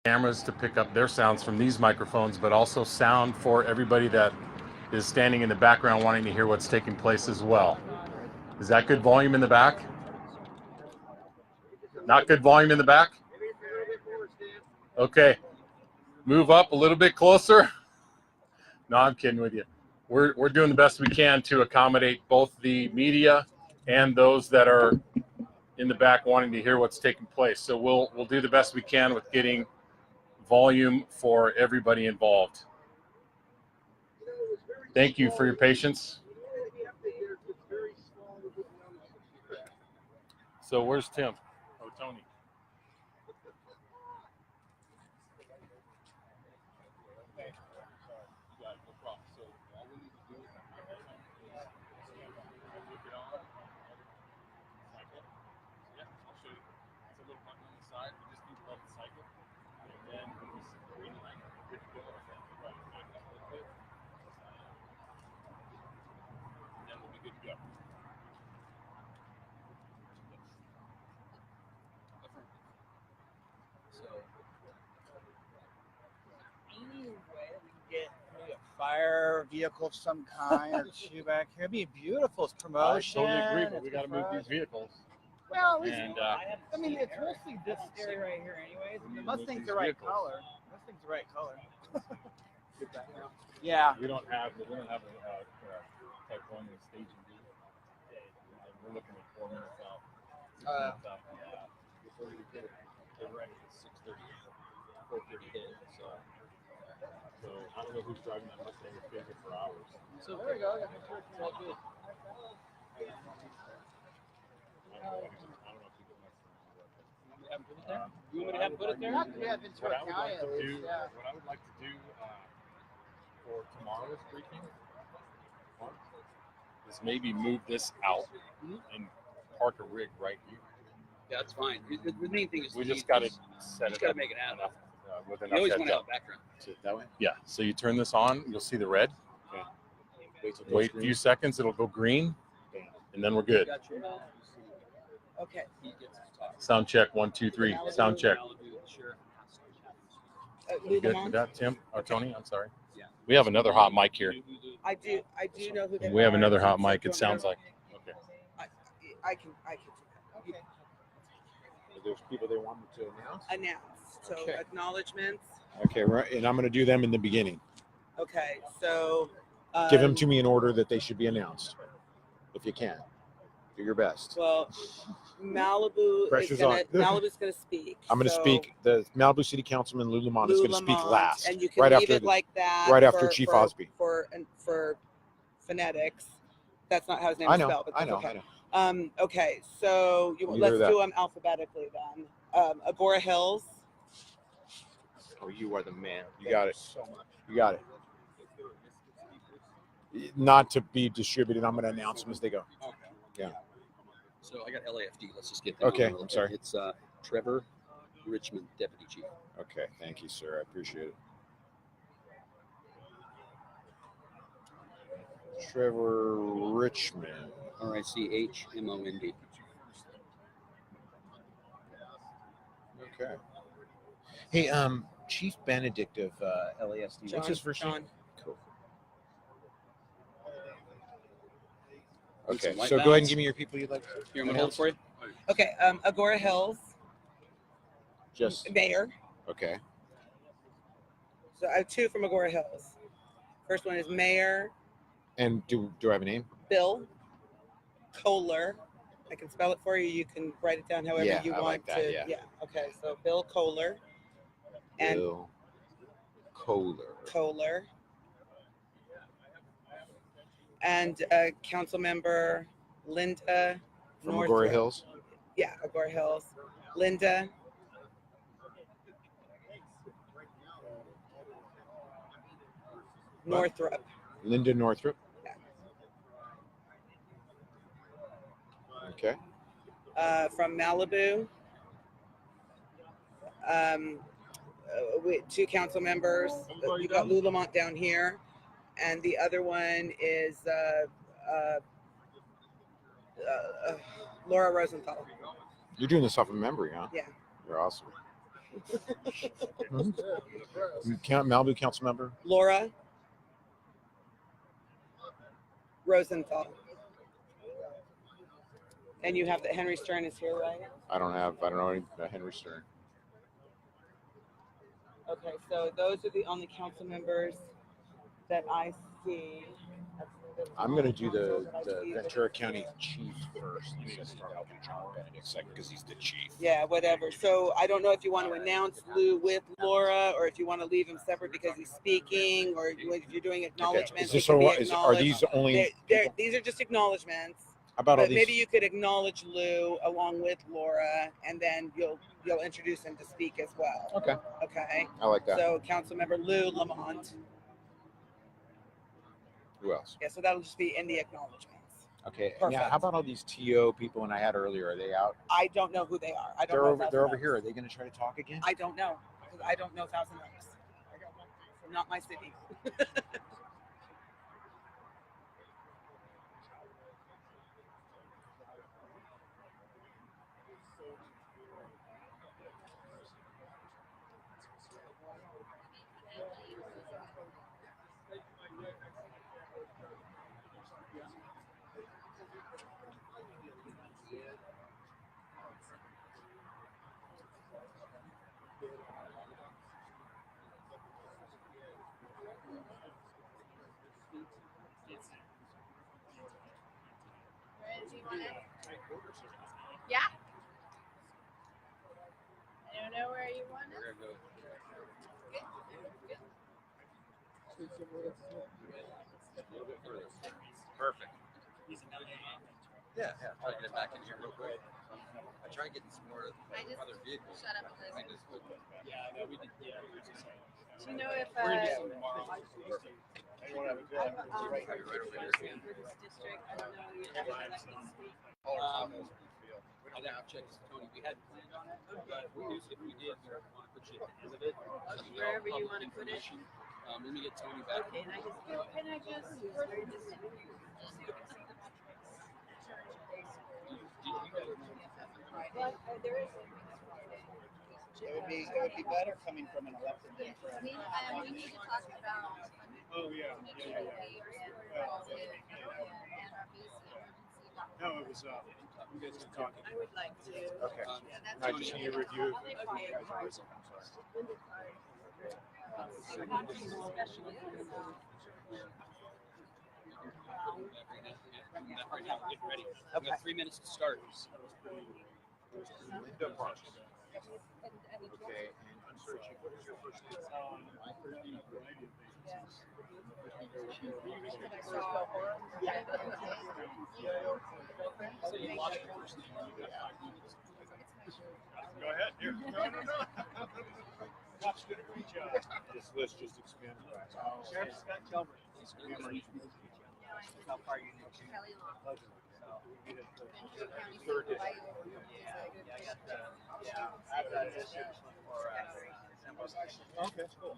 cameras to pick up their sounds from these microphones, but also sound for everybody that is standing in the background wanting to hear what's taking place as well. Is that good volume in the back? Not good volume in the back? Okay. Move up a little bit closer. No, I'm kidding with you. We're doing the best we can to accommodate both the media and those that are in the back wanting to hear what's taking place. So we'll do the best we can with getting volume for everybody involved. Thank you for your patience. So where's Tim? Oh, Tony. Fire vehicle of some kind or two back here. It'd be beautiful. It's promotion. I totally agree, but we got to move these vehicles. Well, I mean, it's mostly this area right here, anyways. The Mustang's the right color. Mustang's the right color. Yeah. We don't have a type 1 in staging. We're looking at 4 minutes out. They're ready at 6:30, 4:30 hit. So I don't know who's driving that Mustang with Baker for hours. So there we go. Yeah, make sure it's all good. You want me to have put it there? Yeah, Ventura County. What I would like to do for tomorrow's briefing is maybe move this out and park a rig right here. Yeah, that's fine. The main thing is we just got to set it up. Got to make it happen. With You enough always heads want to have up. a background. That way? Yeah. So you turn this on, you'll see the red. Okay. Wait a few seconds, it'll go green, and then we're good. Okay. Sound check, 1, 2, 3. Sound check. You good with that, Tim or Tony? I'm sorry. Yeah. We have another hot mic here. I do know who they are. We have another hot mic. It sounds like. Okay. I can. Okay. There's people they want me to announce. So Okay. Acknowledgements. Okay, right, and I'm going to do them in the beginning. Okay, so Give them to me in order that they should be announced, if you can. Do your best. Well, Malibu Pressure's Malibu's going to speak. I'm going to speak. The Malibu City Councilman Lou Lamont is going to speak last, and you can right leave after it like that. right after Chief Osby. For phonetics. That's not how his name I is know. spelled. But I know. okay. I know. Okay, so let's do them alphabetically then. Agora Hills. Oh, you are the man. You got it. So much. You got it. Not to be distributed. I'm going to announce them as they go. Okay. Yeah. So I got LAFD. Let's just get them. Okay, on. I'm sorry. It's Trevor Richmond, Deputy Chief. Okay. Thank you, sir. I appreciate it. Trevor Richmond. RICHMOND. Okay. Hey, Chief Benedict of LASD. What's his first name? Cool. Okay, so go ahead and give me your people you'd like to. Here, I'm going to hold it for you. Okay, Agora Hills. Just Mayor. okay. So I have 2 from Agora Hills. First one is Mayor And do I have a name? Bill Kohler. I can spell it for you. You can write it down however you I want like that, to. yeah. Okay, so Bill Kohler. And Bill Kohler. And council member Linda from Northrop. Agora Hills. Yeah, Agora Hills. Linda. Northrop. Linda Northrop. Yeah. Okay. From Malibu. 2 council members. You got Lou Lamont down here, and the other one is Laura Rosenthal. You're doing this off of memory, huh? Yeah. You're awesome. Malibu council member. Laura Rosenthal. And you have that Henry Stern is here, right? I don't know any Henry Stern. Okay, so those are the only council members that I see. I'm going to do the Ventura County chief first. And then start out with John Benedict second because he's the chief. Yeah, whatever. So I don't know if you want to announce Lou with Laura or if you want to leave him separate because he's speaking or if you're doing acknowledgments. Okay. Are these only? These are just acknowledgments. How about all But these? maybe you could acknowledge Lou along with Laura, and then you'll introduce him to speak as well. Okay. Okay. I like that. So Councilmember Lou Lamont. Who else? Yeah. So that'll just be in the acknowledgments. Okay. Perfect. Yeah. How about all these TO people I had earlier? Are they out? I don't know who they are. I don't They're know. over. They're over here. Are they going to try to talk again? I don't know. Because I don't know Thousand Oaks. Not my city. Yeah. I don't know where you want it. Perfect. Yeah. Try to get it back in here real quick. I tried getting some more other vehicles. Shut up and I listen. just couldn't. Yeah, no, we did. Yeah. Do you know if We're gonna do some tomorrow. Perfect. District, I don't know if you ever let me speak. I think I'll check Tony. We had planned on it, but if we did, we want to put you at the end of it. Wherever you want to put it. Let me get Tony back. Okay, and I just there is It would be better coming from an elected than from. we need to talk about Oh yeah. No, it was. You guys were talking. I would like to. Okay. Yeah, that's I just need a review. Right now, get ready. We have 3 minutes to start. Okay. And I'm searching. What is your first name? Go ahead. Here. No. Scott's did a great job. This list just expanded. Sheriff Scott Kelber. How far you need to. Kelly Long. Ventura County Third Supervisor. Yeah. I've got this for Okay, cool.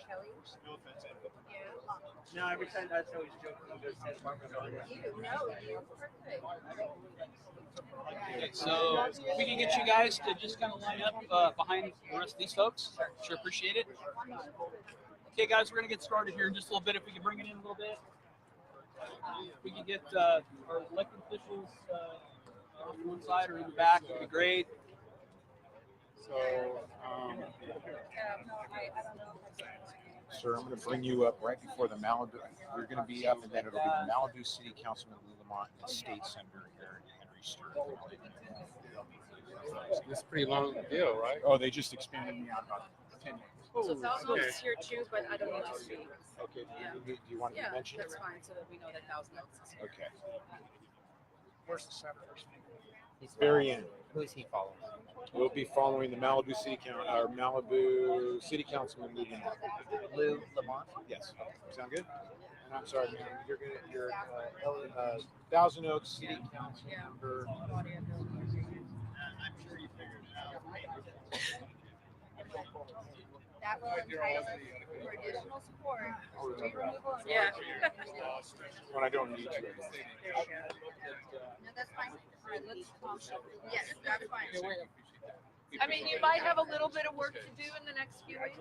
Kelly? no offense. Yeah. No, every time that's always joking. He goes, says, You know, you're perfect. Okay, so if we can get you guys to just kind of line up behind the rest of these folks, sure appreciate it. Okay, guys, we're gonna get started here in just a little bit. If we can bring it in a little bit, if we can get our elected officials off to one side or in the back, it'd be great. So, Sir, I'm going to bring you up right before the Malibu. You're going to be up, and then it'll be the Malibu City Councilman Lou Lamont and the State Senator Henry Stern. It's a pretty long deal, right? Oh, they just expanded me out about 10 minutes. So Thousand Oaks is here too, but I don't need to speak. Okay. Yeah. Do you want to Yeah, mention it? that's fine, so that we know that Thousand Oaks is here. Okay. where's the senator? Very end. Who is he following? We'll be following the Malibu City Councilman Lou Lamont. Lou Lamont? Yes. Sound good? And I'm sorry, ma'am. You're Thousand Oaks City Council member. I'm sure you figured it out. That will entitle us for additional support, tree removal. and- Yeah. When I don't need to. No, that's fine. All right, let's, yes, that's fine. I mean, you might have a little bit of work to do in the next few weeks.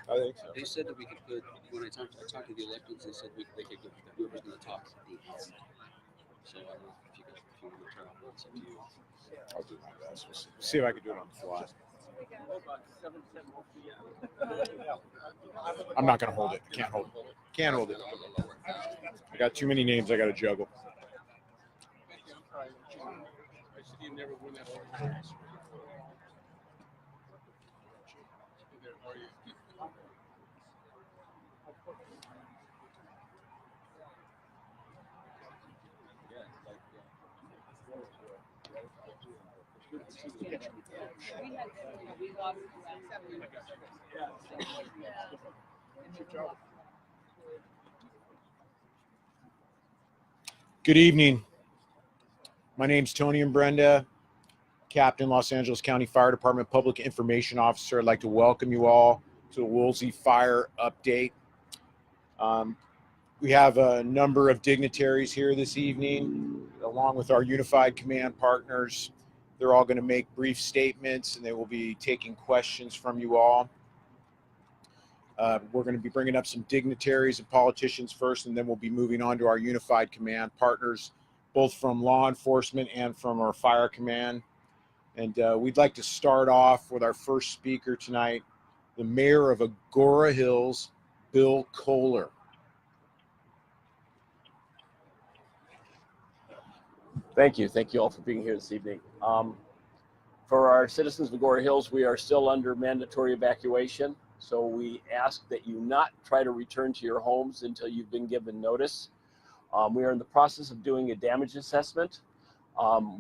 I think so. They said that we could put, when I talked to the electeds, they said they could, whoever's going to talk at the end. So I don't know if you want to turn off, it's up to you. I'll do my best. We'll see if I can do it on the fly. I'm not gonna hold it. I can't hold it. Can't hold it. I got too many names I gotta juggle. Good evening. My name's Tony and Brenda, Captain, Los Angeles County Fire Department Public Information Officer. I'd like to welcome you all to the Woolsey Fire Update. We have a number of dignitaries here this evening, along with our Unified Command partners. They're all going to make brief statements, and they will be taking questions from you all. We're going to be bringing up some dignitaries and politicians first, and then we'll be moving on to our Unified Command partners, both from law enforcement and from our fire command. And we'd like to start off with our first speaker tonight, the mayor of Agora Hills, Bill Kohler. Thank you. Thank you all for being here this evening. For our citizens of Agora Hills, we are still under mandatory evacuation. So we ask that you not try to return to your homes until you've been given notice. We are in the process of doing a damage assessment.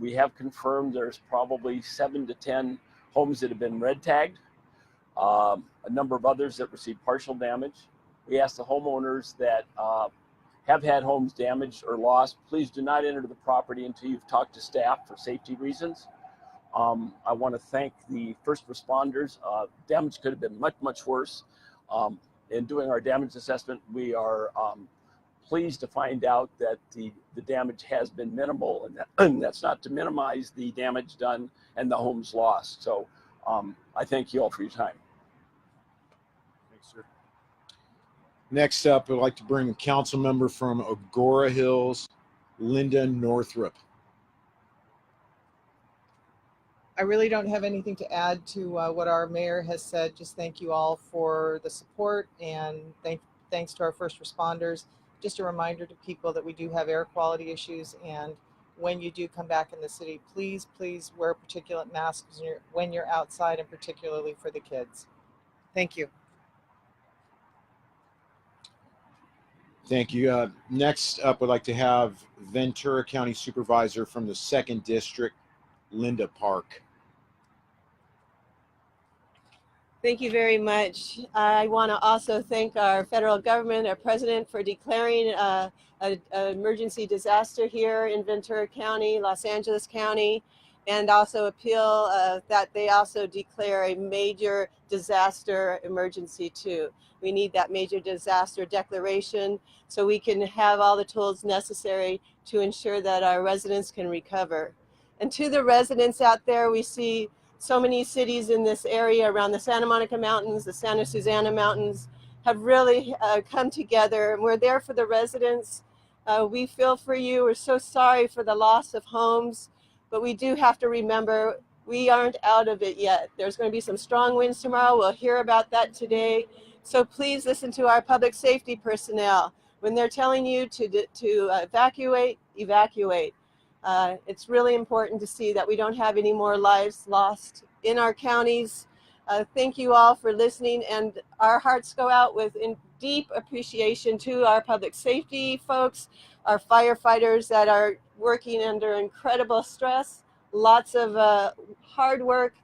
We have confirmed there's probably 7 to 10 homes that have been red tagged, a number of others that received partial damage. We ask the homeowners that have had homes damaged or lost, please do not enter the property until you've talked to staff for safety reasons. I want to thank the first responders. Damage could have been much, much worse. In doing our damage assessment, we are pleased to find out that the damage has been minimal, and that's not to minimize the damage done and the homes lost. So I thank you all for your time. Thanks, sir. Next up, I'd like to bring a council member from Agora Hills, Linda Northrup. I really don't have anything to add to what our mayor has said. Just thank you all for the support, and thanks to our first responders. Just a reminder to people that we do have air quality issues, and when you do come back in the city, please wear particulate masks when you're outside, and particularly for the kids. Thank you. Thank you. Next up, I'd like to have Ventura County Supervisor from the 2nd District, Linda Park. Thank you very much. I want to also thank our federal government, our president, for declaring an emergency disaster here in Ventura County, Los Angeles County, and also appeal that they also declare a major disaster emergency too. We need that major disaster declaration so we can have all the tools necessary to ensure that our residents can recover. And to the residents out there, we see so many cities in this area around the Santa Monica Mountains, the Santa Susana Mountains, have really come together. We're there for the residents. We feel for you. We're so sorry for the loss of homes, but we do have to remember we aren't out of it yet. There's going to be some strong winds tomorrow. We'll hear about that today. So please listen to our public safety personnel. When they're telling you to evacuate, evacuate. It's really important to see that we don't have any more lives lost in our counties. Thank you all for listening, and our hearts go out with deep appreciation to our public safety folks, our firefighters that are working under incredible stress, lots of hard work,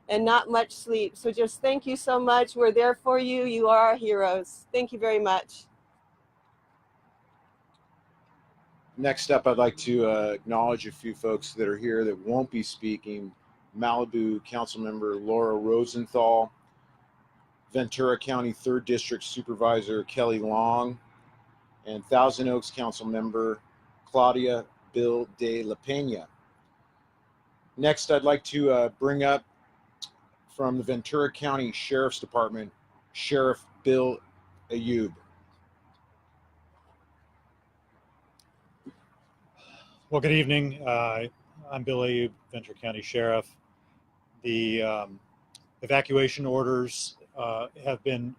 and not much sleep. So just thank you so much. We're there for you. You are our heroes. Thank you very much. Next up, I'd like to acknowledge a few folks that are here that won't be speaking. Malibu Councilmember Laura Rosenthal, Ventura County 3rd District Supervisor Kelly Long, and Thousand Oaks Councilmember Claudia Bill de la Pena. Next, I'd like to bring up from the Ventura County Sheriff's Department, Sheriff Bill Ayub. Well, good evening. I'm Bill Ayub, Ventura County Sheriff. The evacuation orders have been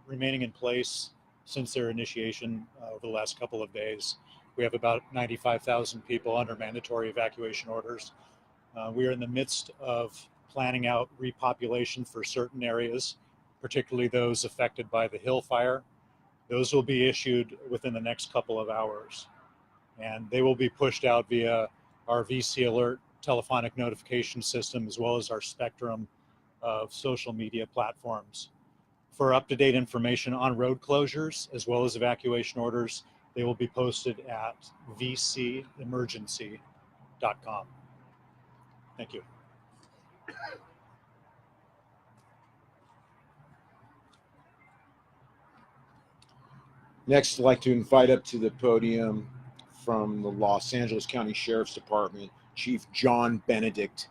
remaining in place since their initiation over the last couple of days. We have about 95,000 people under mandatory evacuation orders. We are in the midst of planning out repopulation for certain areas, particularly those affected by the Hill Fire. Those will be issued within the next couple of hours, and they will be pushed out via our VC Alert telephonic notification system, as well as our spectrum of social media platforms. For up-to-date information on road closures, as well as evacuation orders, they will be posted at vcemergency.com. Thank you. Next, I'd like to invite up to the podium from the Los Angeles County Sheriff's Department, Chief John Benedict.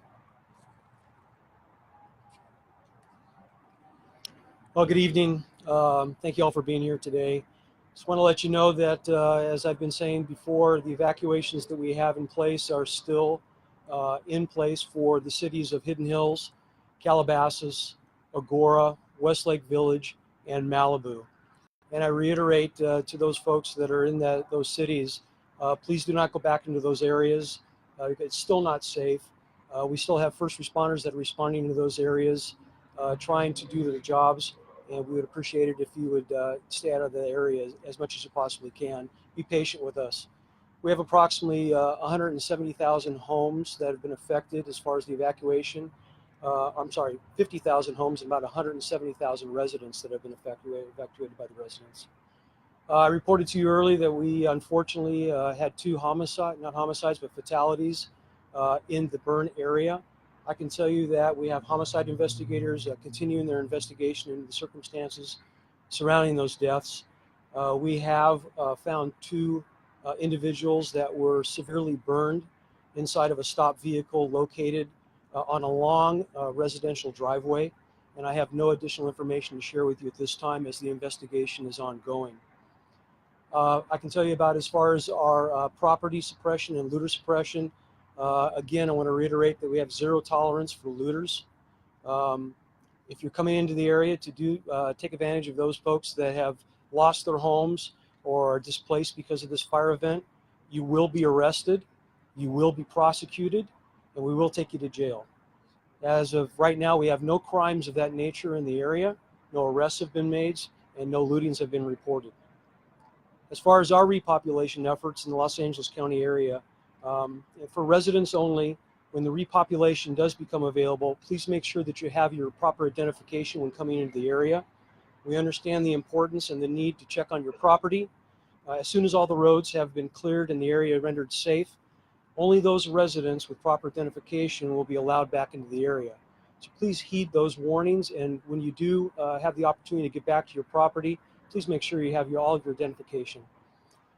Well, good evening. Thank you all for being here today. Just want to let you know that, as I've been saying before, the evacuations that we have in place are still in place for the cities of Hidden Hills, Calabasas, Agoura, Westlake Village, and Malibu. And I reiterate to those folks that are in those cities, please do not go back into those areas. It's still not safe. We still have first responders that are responding to those areas, trying to do their jobs. And we would appreciate it if you would stay out of the area as much as you possibly can. Be patient with us. We have approximately 170,000 homes that have been affected as far as the evacuation. 50,000 homes and about 170,000 residents that have been evacuated by the residents. I reported to you earlier that we unfortunately had two fatalities in the burn area. I can tell you that we have homicide investigators continuing their investigation into the circumstances surrounding those deaths. We have found two individuals that were severely burned inside of a stopped vehicle located on a long residential driveway, and I have no additional information to share with you at this time as the investigation is ongoing. I can tell you about as far as our property suppression and looter suppression. Again, I want to reiterate that we have zero tolerance for looters. If you're coming into the area to take advantage of those folks that have lost their homes or are displaced because of this fire event, you will be arrested, you will be prosecuted, and we will take you to jail. As of right now, we have no crimes of that nature in the area, no arrests have been made, and no lootings have been reported. As far as our repopulation efforts in the Los Angeles County area, for residents only, when the repopulation does become available, please make sure that you have your proper identification when coming into the area. We understand the importance and the need to check on your property. As soon as all the roads have been cleared and the area rendered safe, only those residents with proper identification will be allowed back into the area. So please heed those warnings, and when you do have the opportunity to get back to your property, please make sure you have all of your identification.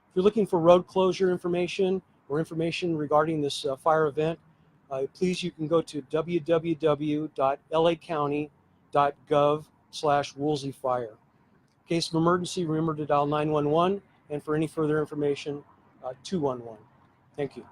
If you're looking for road closure information or information regarding this fire event, please you can go to www.lacounty.gov/WoolseyFire. In case of emergency, remember to dial 911, and for any further information, 211. Thank you.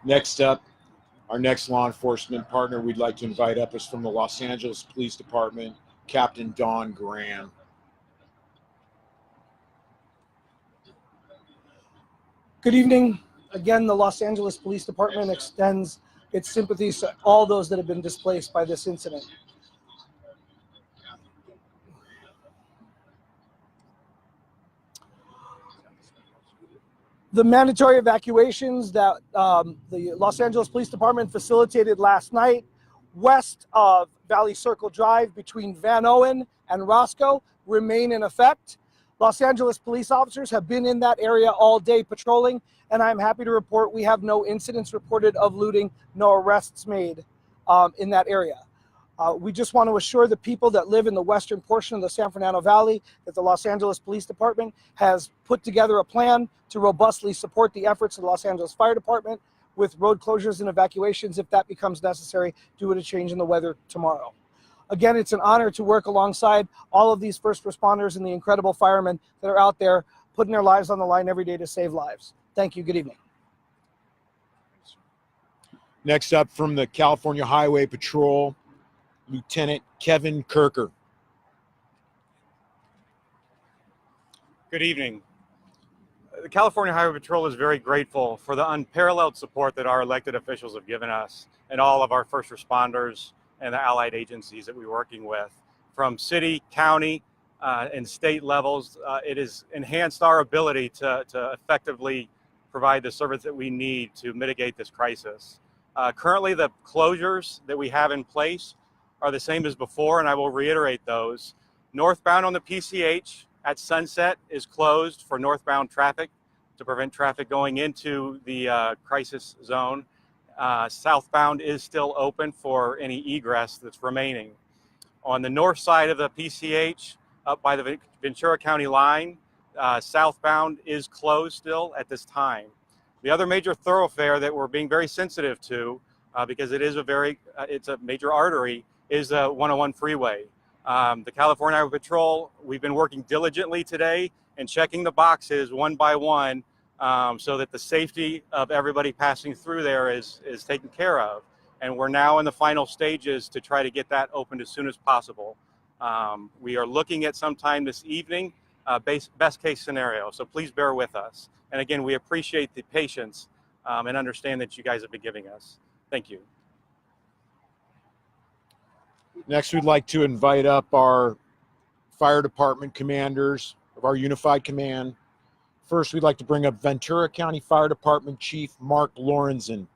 Next up, our next law enforcement partner we'd like to invite up is from the Los Angeles Police Department, Captain Don Graham. Good evening. Again, the Los Angeles Police Department extends its sympathies to all those that have been displaced by this incident. The mandatory evacuations that the Los Angeles Police Department facilitated last night west of Valley Circle Drive between Van Owen and Roscoe remain in effect. Los Angeles police officers have been in that area all day patrolling, and I'm happy to report we have no incidents reported of looting, no arrests made in that area. We just want to assure the people that live in the western portion of the San Fernando Valley that the Los Angeles Police Department has put together a plan to robustly support the efforts of the Los Angeles Fire Department with road closures and evacuations if that becomes necessary due to a change in the weather tomorrow. Again, it's an honor to work alongside all of these first responders and the incredible firemen that are out there putting their lives on the line every day to save lives. Thank you. Good evening. Next up from the California Highway Patrol, Lieutenant Kevin Kirker. Good evening. The California Highway Patrol is very grateful for the unparalleled support that our elected officials have given us and all of our first responders and the allied agencies that we're working with. From city, county, and state levels, it has enhanced our ability to effectively provide the service that we need to mitigate this crisis. Currently, the closures that we have in place are the same as before, and I will reiterate those. Northbound on the PCH at sunset is closed for northbound traffic to prevent traffic going into the crisis zone. Southbound is still open for any egress that's remaining. On the north side of the PCH, up by the Ventura County line, southbound is closed still at this time. The other major thoroughfare that we're being very sensitive to, because it is it's a major artery, is the 101 freeway. The California Highway Patrol, we've been working diligently today and checking the boxes one by one so that the safety of everybody passing through there is taken care of. And we're now in the final stages to try to get that opened as soon as possible. We are looking at sometime this evening, best case scenario, so please bear with us. And again, we appreciate the patience and understand that you guys have been giving us. Thank you. Next, we'd like to invite up our fire department commanders of our unified command. First, we'd like to bring up Ventura County Fire Department Chief Mark Lorenzen.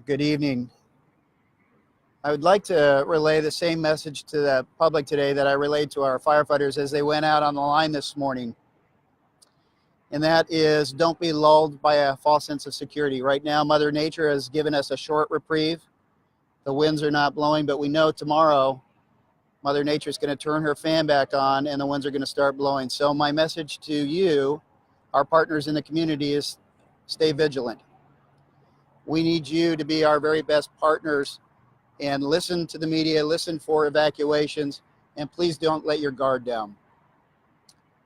Good evening. I would like to relay the same message to the public today that I relayed to our firefighters as they went out on the line this morning. And that is, don't be lulled by a false sense of security. Right now, Mother Nature has given us a short reprieve. The winds are not blowing, but we know tomorrow Mother Nature is going to turn her fan back on and the winds are going to start blowing. So my message to you, our partners in the community, is stay vigilant. We need you to be our very best partners and listen to the media, listen for evacuations, and please don't let your guard down.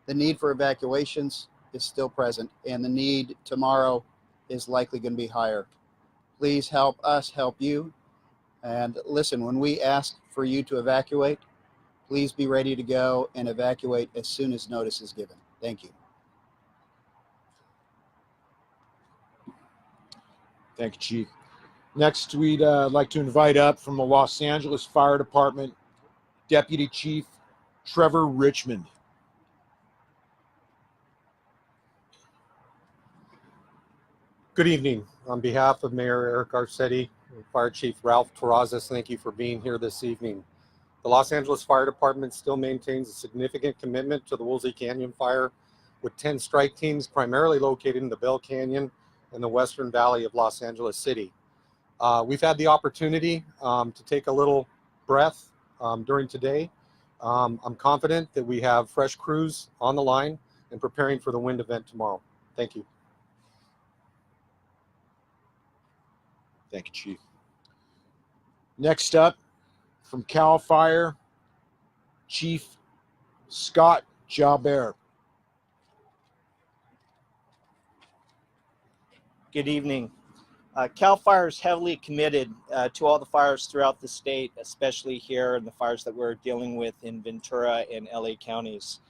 The need for evacuations is still present, and the need tomorrow is likely going to be higher. Please help us help you. And listen, when we ask for you to evacuate, please be ready to go and evacuate as soon as notice is given. Thank you. Thank you, Chief. Next, we'd like to invite up from the Los Angeles Fire Department, Deputy Chief Trevor Richmond. Good evening. On behalf of Mayor Eric Garcetti and Fire Chief Ralph Terrazas, thank you for being here this evening. The Los Angeles Fire Department still maintains a significant commitment to the Woolsey Canyon fire, with 10 strike teams primarily located in the Bell Canyon and the Western Valley of Los Angeles City. We've had the opportunity to take a little breath during today. I'm confident that we have fresh crews on the line and preparing for the wind event tomorrow. Thank you. Thank you, Chief. Next up, from CAL FIRE, Chief Scott Jalbert. Good evening. CAL FIRE is heavily committed to all the fires throughout the state, especially here in the fires that we're dealing with in Ventura and LA counties.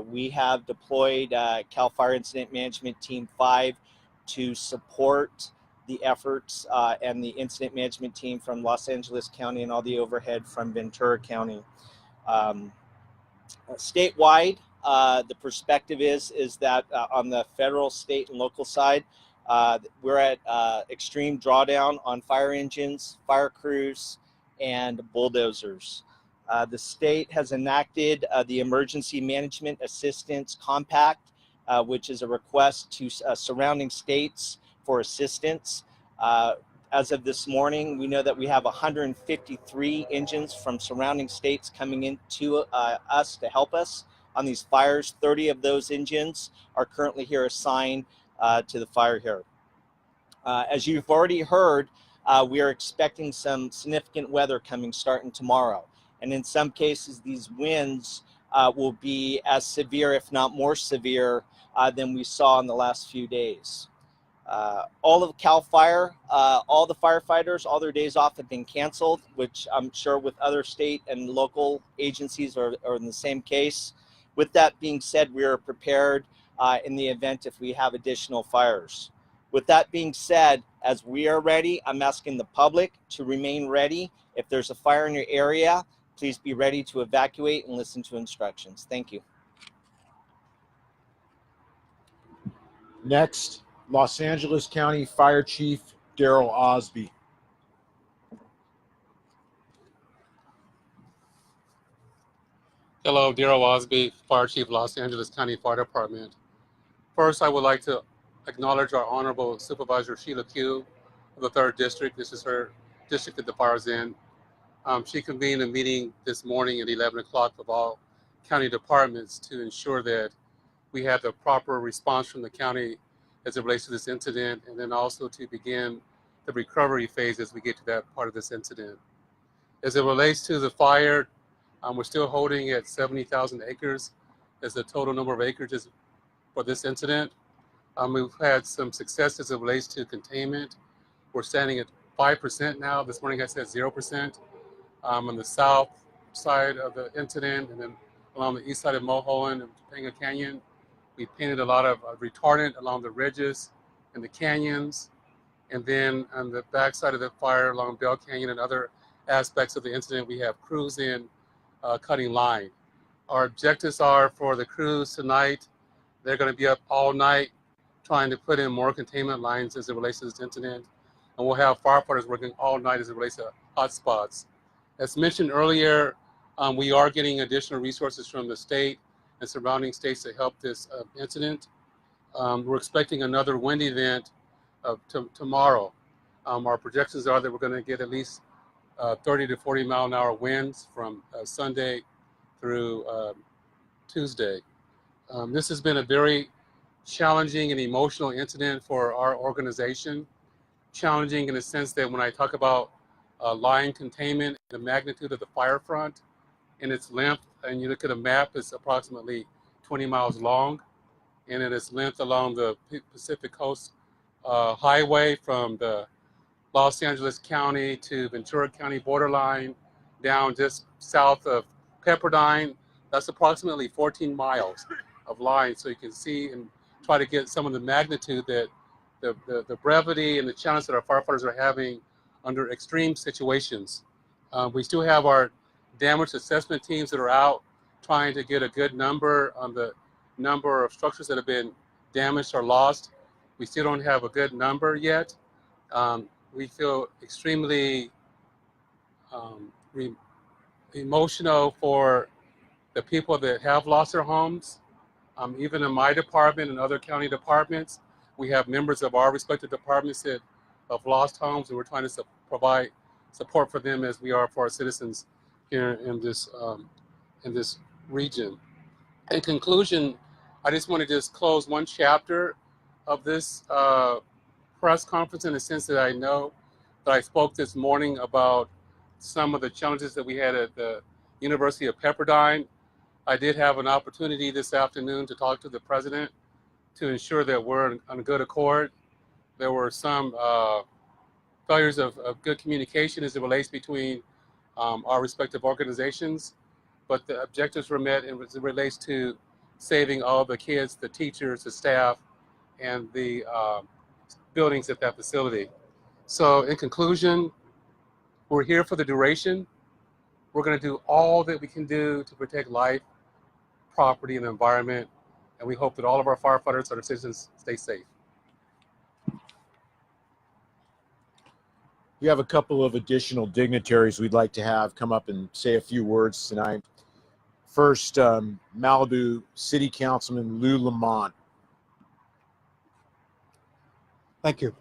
We have deployed CAL FIRE Incident Management Team 5 to support the efforts and the incident management team from Los Angeles County and all the overhead from Ventura County. Statewide, the perspective is that on the federal, state, and local side, We're at extreme drawdown on fire engines, fire crews, and bulldozers. The state has enacted the Emergency Management Assistance Compact, which is a request to surrounding states for assistance. As of this morning, we know that we have 153 engines from surrounding states coming into us to help us on these fires. 30 of those engines are currently here assigned to the fire here. As you've already heard, we are expecting some significant weather coming starting tomorrow. And in some cases, these winds will be as severe, if not more severe, than we saw in the last few days. All of CAL FIRE, all the firefighters, all their days off have been canceled, which I'm sure with other state and local agencies are in the same case. With that being said, we are prepared in the event if we have additional fires. With that being said, as we are ready, I'm asking the public to remain ready. If there's a fire in your area, please be ready to evacuate and listen to instructions. Thank you. Next, Los Angeles County Fire Chief Daryl Osby. Hello, Daryl Osby, Fire Chief, Los Angeles County Fire Department. First, I would like to acknowledge our Honorable Supervisor Sheila Q of the 3rd District. This is her district that the fire's in. She convened a meeting this morning at 11 o'clock of all county departments to ensure that we had the proper response from the county as it relates to this incident, and then also to begin the recovery phase as we get to that part of this incident. As it relates to the fire, we're still holding at 70,000 acres as the total number of acreages for this incident. We've had some success as it relates to containment. We're standing at 5% now. This morning I said 0%. On the south side of the incident, and then along the east side of Mulholland and Topanga Canyon, we painted a lot of retardant along the ridges and the canyons. And then on the back side of the fire along Bell Canyon and other aspects of the incident, we have crews in cutting line. Our objectives are for the crews tonight. They're going to be up all night trying to put in more containment lines as it relates to this incident. And we'll have firefighters working all night as it relates to hot spots. As mentioned earlier, we are getting additional resources from the state and surrounding states to help this incident. We're expecting another wind event tomorrow. Our projections are that we're going to get at least 30 to 40 mile an hour winds from Sunday through Tuesday. This has been a very challenging and emotional incident for our organization. Challenging in the sense that when I talk about line containment, the magnitude of the fire front and its length, and you look at a map, it's approximately 20 miles long, and at its length along the Pacific Coast Highway from the Los Angeles County to Ventura County borderline down just south of Pepperdine. That's approximately 14 miles of line. So you can see and try to get some of the magnitude that the brevity and the challenge that our firefighters are having under extreme situations. We still have our damage assessment teams that are out trying to get a good number on the number of structures that have been damaged or lost. We still don't have a good number yet. We feel extremely emotional for the people that have lost their homes. Even in my department and other county departments, we have members of our respective departments that have lost homes, and we're trying to provide support for them as we are for our citizens here in this region. In conclusion, I just want to just close one chapter of this press conference in the sense that I know that I spoke this morning about some of the challenges that we had at the University of Pepperdine. I did have an opportunity this afternoon to talk to the president to ensure that we're on a good accord. There were some failures of good communication as it relates between our respective organizations, but the objectives were met as it relates to saving all the kids, the teachers, the staff, and the buildings at that facility. So in conclusion, we're here for the duration. We're going to do all that we can do to protect life, property, and the environment, and we hope that all of our firefighters and our citizens stay safe. We have a couple of additional dignitaries we'd like to have come up and say a few words tonight. First, Malibu City Councilman Lou Lamont. Thank you.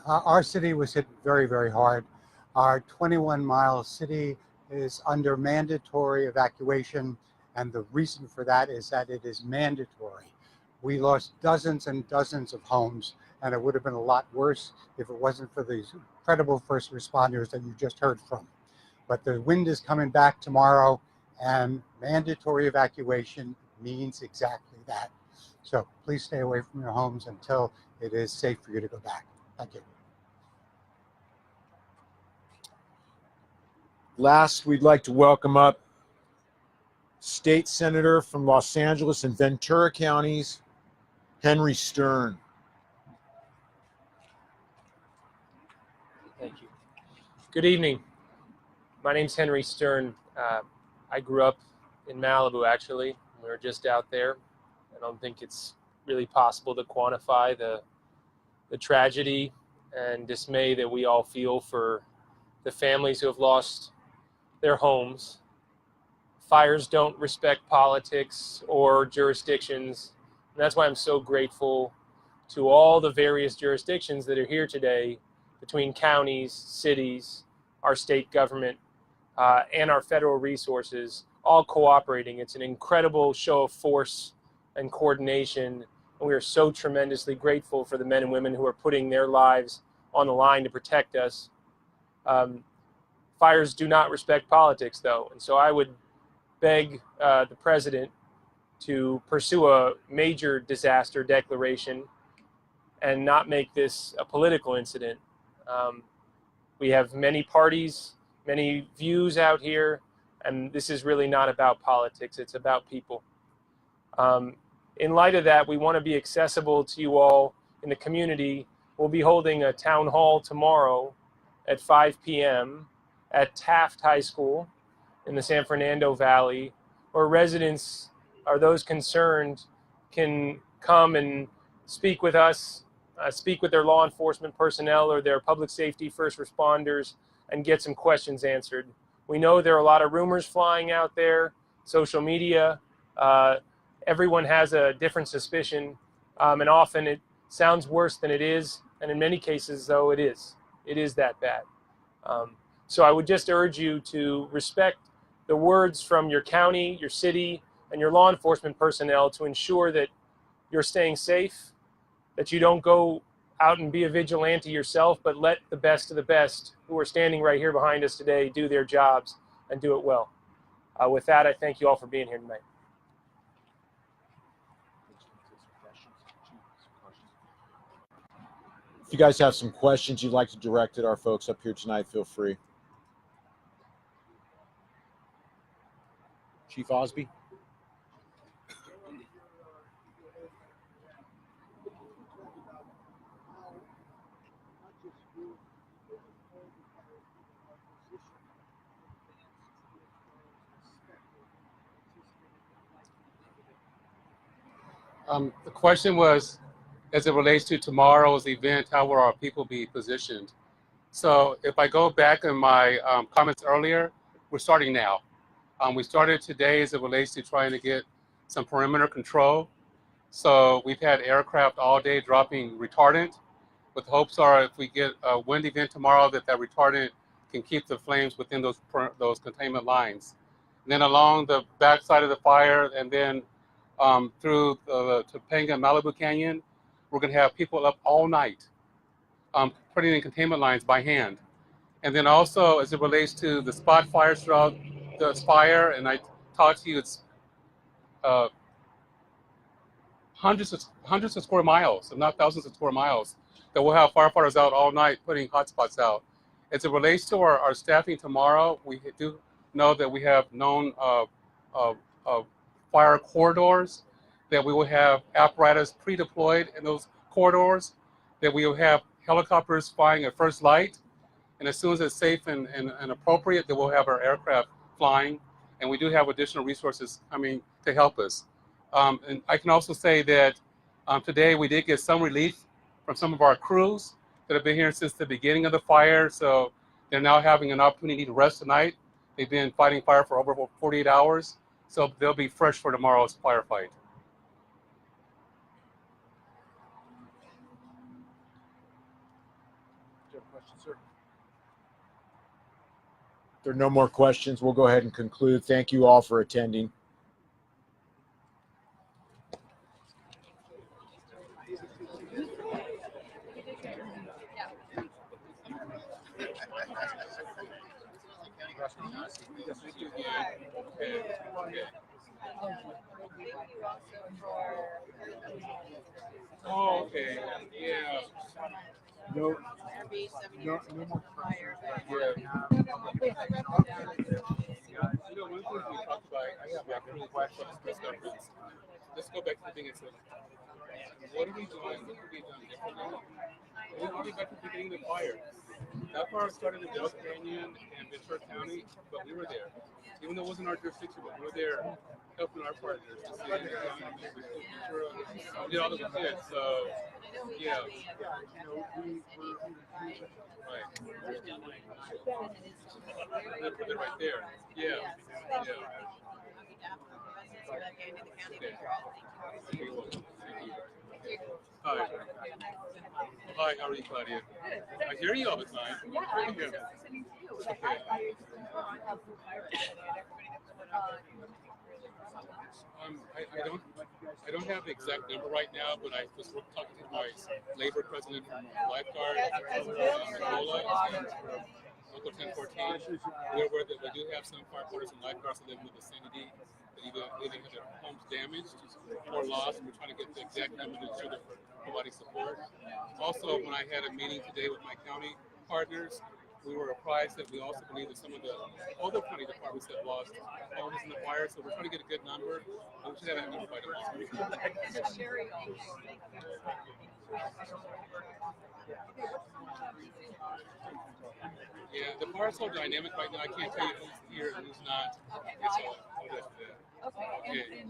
Our city was hit very, very hard. Our 21-mile city is under mandatory evacuation, and the reason for that is that it is mandatory. We lost dozens and dozens of homes, and it would have been a lot worse if it wasn't for these incredible first responders that you just heard from. But the wind is coming back tomorrow, and mandatory evacuation means exactly that. So please stay away from your homes until it is safe for you to go back. Thank you. Last, we'd like to welcome up State Senator from Los Angeles and Ventura counties, Henry Stern. Thank you. Good evening. My name's Henry Stern. I grew up in Malibu, actually. We were just out there. I don't think it's really possible to quantify the tragedy and dismay that we all feel for the families who have lost their homes. Fires don't respect politics or jurisdictions. And that's why I'm so grateful to all the various jurisdictions that are here today, between counties, cities, our state government, and our federal resources, all cooperating. It's an incredible show of force and coordination. And we are so tremendously grateful for the men and women who are putting their lives on the line to protect us. Fires do not respect politics, though. And so I would beg the president to pursue a major disaster declaration and not make this a political incident. We have many parties, many views out here, and this is really not about politics. It's about people. In light of that, we want to be accessible to you all in the community. We'll be holding a town hall tomorrow at 5 p.m. at Taft High School in the San Fernando Valley, where residents or those concerned can come and speak with us, speak with their law enforcement personnel or their public safety first responders, and get some questions answered. We know there are a lot of rumors flying out there, social media. Everyone has a different suspicion, and often it sounds worse than it is, and in many cases, though, it is. It is that bad. So I would just urge you to respect the words from your county, your city, and your law enforcement personnel to ensure that you're staying safe, that you don't go out and be a vigilante yourself, but let the best of the best who are standing right here behind us today do their jobs and do it well. With that, I thank you all for being here tonight. If you guys have some questions you'd like to direct at our folks up here tonight, feel free. Chief Osby. The question was, as it relates to tomorrow's event, how will our people be positioned? So if I go back in my comments earlier, we're starting now. We started today as it relates to trying to get some perimeter control. So we've had aircraft all day dropping retardant, with hopes are if we get a wind event tomorrow that retardant can keep the flames within those containment lines. And then along the backside of the fire and then through the Topanga Malibu Canyon, we're going to have people up all night putting in containment lines by hand. And then also as it relates to the spot fires throughout the fire, and I talked to you, it's hundreds of square miles, if not thousands of square miles, that we'll have firefighters out all night putting hotspots out. As it relates to our staffing tomorrow, we do know that we have known fire corridors, that we will have apparatus pre-deployed in those corridors, that we will have helicopters flying at first light, and as soon as it's safe and appropriate, that we'll have our aircraft flying, and we do have additional resources coming to help us. And I can also say that today we did get some relief from some of our crews that have been here since the beginning of the fire, so They're now having an opportunity to rest tonight. They've been fighting fire for over 48 hours, so they'll be fresh for tomorrow's firefight. If there are no more questions, we'll go ahead and conclude. Thank you all for attending. Oh, okay. Yeah. No more questions. You know, one of the things we talked about, I have really questions. Let's go back to the beginning. So, what are we doing? What have we done differently? We're going back to the beginning of the fire. That fire started in Del Canyon and Ventura County, but we were there. Even though it wasn't our jurisdiction, but we were there helping our partners to see the county, Ventura, we did all that we did. So, yeah. Right. They're right there. Yeah. Yeah. Hi. Hi, how are you, Claudia? I hear you all the time. Yeah. Okay. I don't have the exact number right now, but I was talking to my labor president from Lifeguard, Angola, and Local 1014. We're aware that we do have some firefighters and lifeguards that live in the vicinity that either had their homes damaged or lost. We're trying to get the exact number to ensure that we're providing support. Also, when I had a meeting today with my county partners, we were apprised that we also believe that some of the other county departments have lost homes in the fire, so we're trying to get a good number. And we should have that number by tomorrow. Yeah, the fire's so dynamic right now. I can't tell you who's here and who's not. It's all that's that. Okay.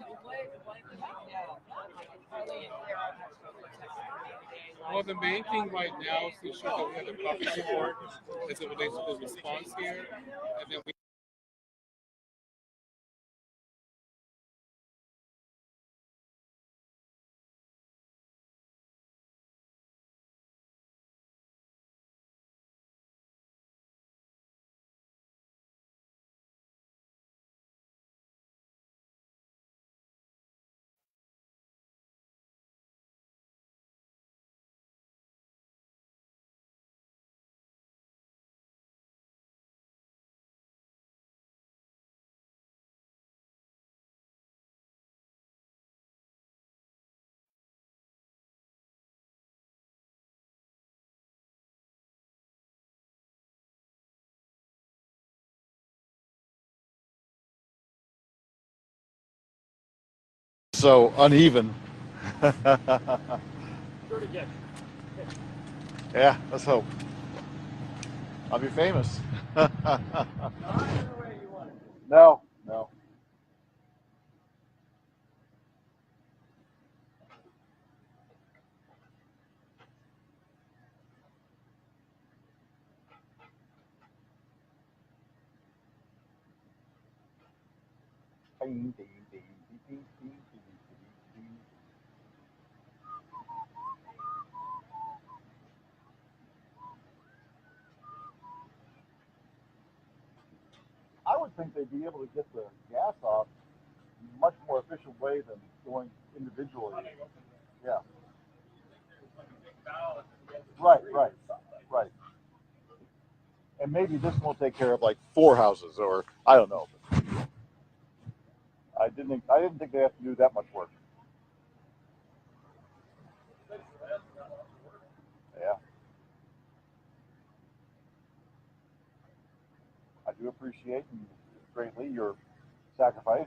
Well, the main thing right now is to ensure that we have the proper support as it relates to the response here, and then we. So uneven. Yeah, let's hope. I'll be famous. No, no. I would think they'd be able to get the gas off in a much more efficient way than going individually. Yeah. Right, right, right. And maybe this will take care of like 4 houses, or I don't know. I didn't think they have to do that much work. Yeah. I do appreciate greatly your sacrifice.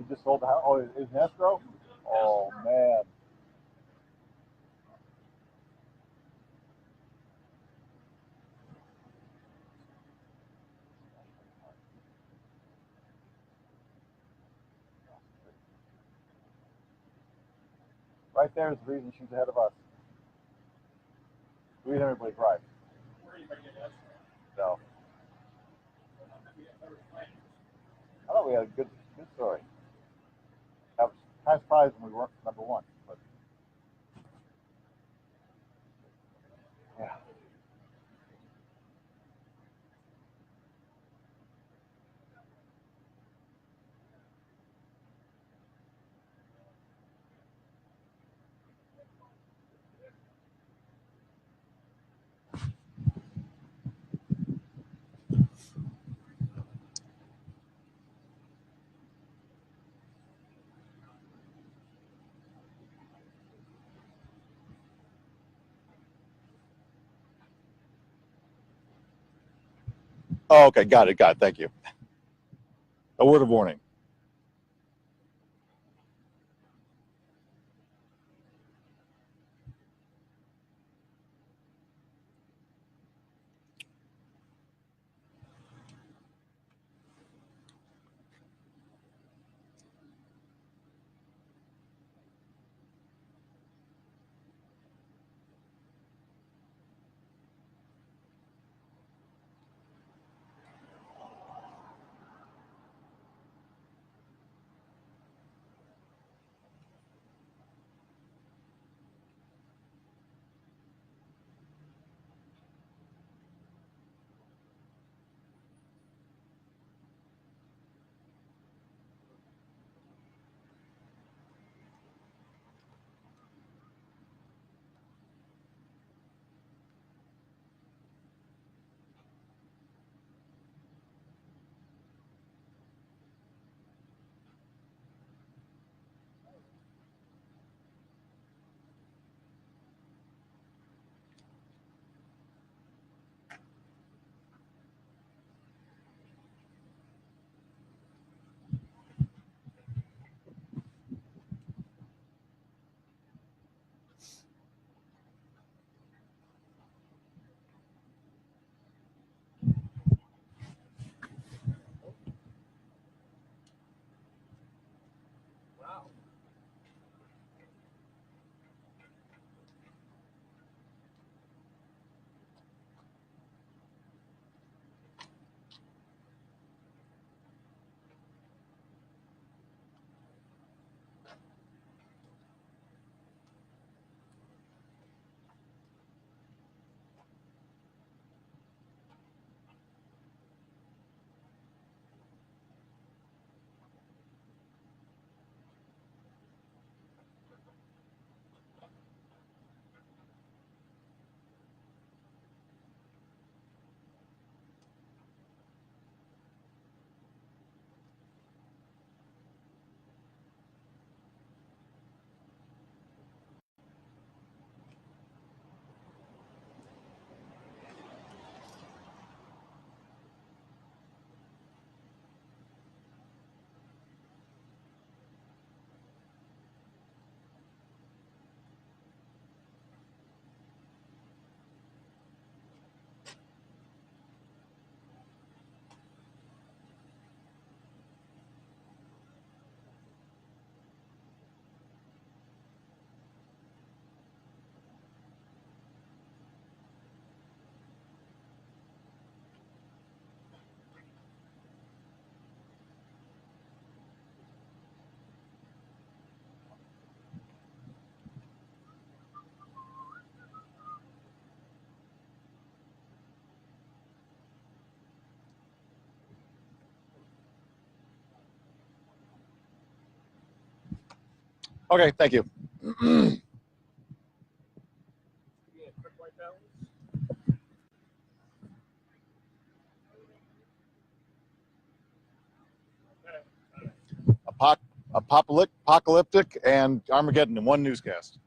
He just sold the house. Oh, is an escrow? Oh man. Right there is the reason she's ahead of us. The reason everybody's right. So I thought we had a good story. I was kind of surprised when we weren't number one, but yeah. Oh, okay, got it. Thank you. A word of warning. Okay, thank you. Apocalyptic and Armageddon in one newscast.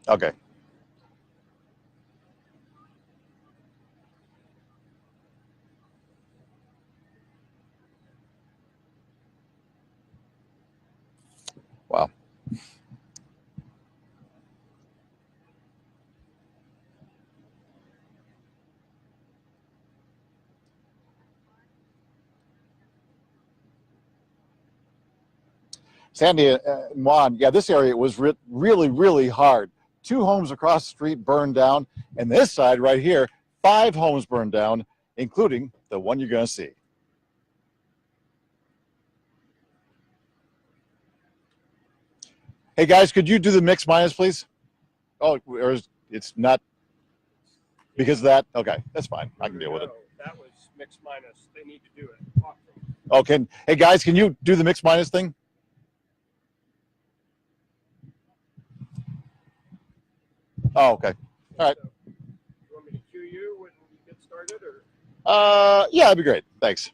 Okay. Wow. Sandy and Juan, yeah, this area was really, really hard. 2 homes across the street burned down, and this side right here, 5 homes burned down, including the one you're going to see. Hey guys, could you do the mix minus, please? Oh, or it's not because of that? Okay, that's fine. I can deal with it. That was mix minus. They need to do it. Okay. Hey guys, can you do the mix minus thing? Oh, okay. All right. You want me to cue you when we get started, or? Yeah, that'd be great. Thanks.